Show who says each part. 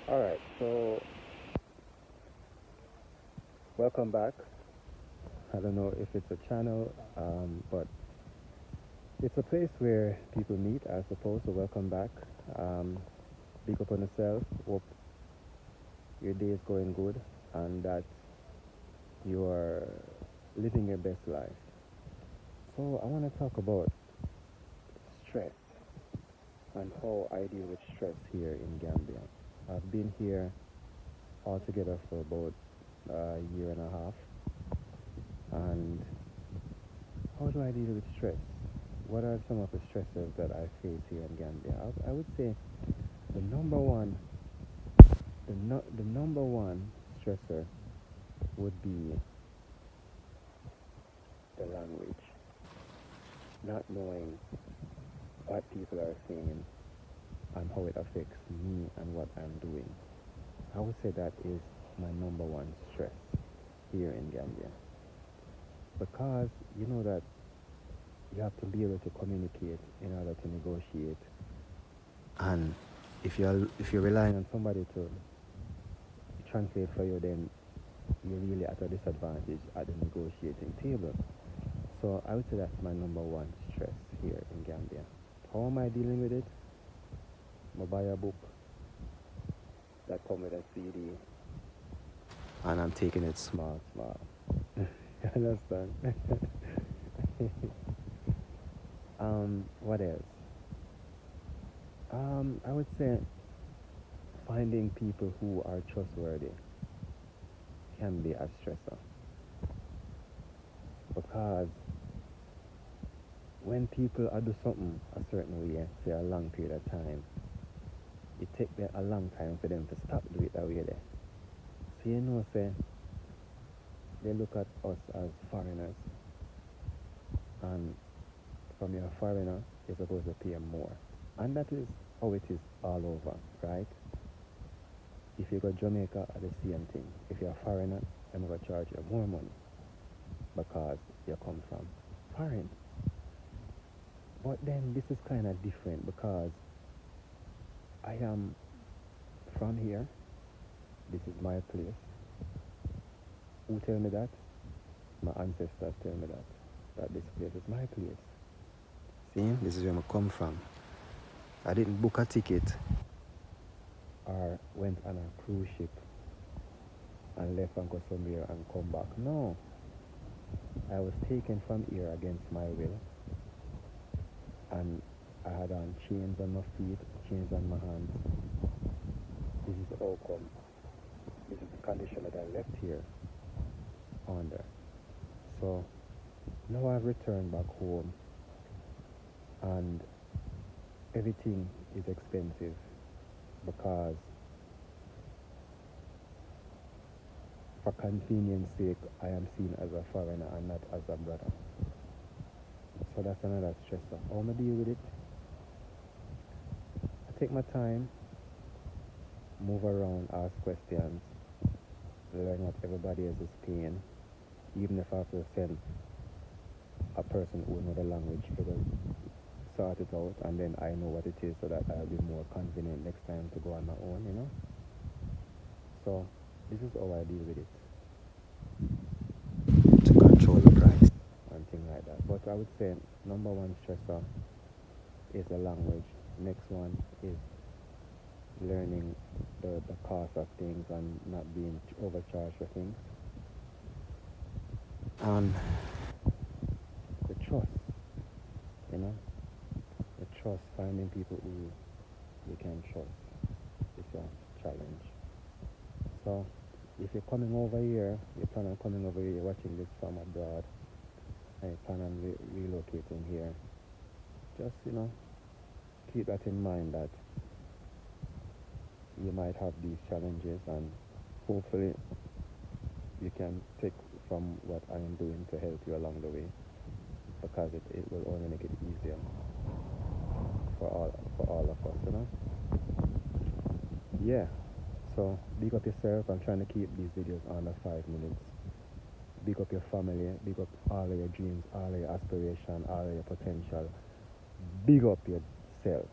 Speaker 1: Alright, so welcome back. I don't know if it's a channel, but it's a place where people meet, I suppose. So welcome back. Big up on yourself. Hope your day is going good and that you are living your best life. So I want to talk about stress and how I deal with stress here in Gambia. I've been here altogether for about a year and a half. And how do I deal with stress? What are some of the stresses that I face here in Gambia? I would say the number one, the number one stressor would be the language. Not knowing what people are saying and how it affects me and what I'm doing. I would say that is my number one stress here in Gambia. Because you know that you have to be able to communicate in order to negotiate. And if you're relying on somebody to translate for you, then you're really at a disadvantage at the negotiating table. So I would say that's my number one stress here in Gambia. How am I dealing with it? I buy a book that comes with a CD, and I'm taking it small. You understand? What else? I would say finding people who are trustworthy can be a stressor, because when people are do something a certain way for a long period of time, it takes them a long time for them to stop do it that way there. So say they look at us as foreigners, and from your foreigner, you're supposed to pay them more. And that is how it is all over, right? If you go to Jamaica, the same thing. If you're a foreigner, they're going to charge you more money because you come from foreign. But then this is kind of different because I am from here. This is my place. Who tell me that? My ancestors tell me that this place is my place. See, this is where I come from. I didn't book a ticket or went on a cruise ship and left and go somewhere and come back. No. I was taken from here against my will, and I had on chains on my feet, chains on my hands. This is the outcome. This is the condition that I left here under. So now I've returned back home, and everything is expensive because for convenience sake, I am seen as a foreigner and not as a brother. So that's another stressor. How am I deal with it? I take my time, move around, ask questions, learn what everybody else is paying. Even if I have to send a person who knows the language, it will sort it out, and then I know what it is, so that I'll be more confident next time to go on my own, So this is how I deal with it, to control the price and things like that. But I would say number one stressor is the language. Next one is learning the cost of things and not being overcharged for things. And the trust, the trust, finding people who you can trust is a challenge. So if you're coming over here, you plan on coming over here, you're watching this from abroad, and you plan on relocating here, just, keep that in mind, that you might have these challenges, and hopefully you can take from what I am doing to help you along the way, because it will only make it easier for all of us, Yeah. So big up yourself. I'm trying to keep these videos under 5 minutes. Big up your family, big up all of your dreams, all of your aspiration, all of your potential. Big up yourself.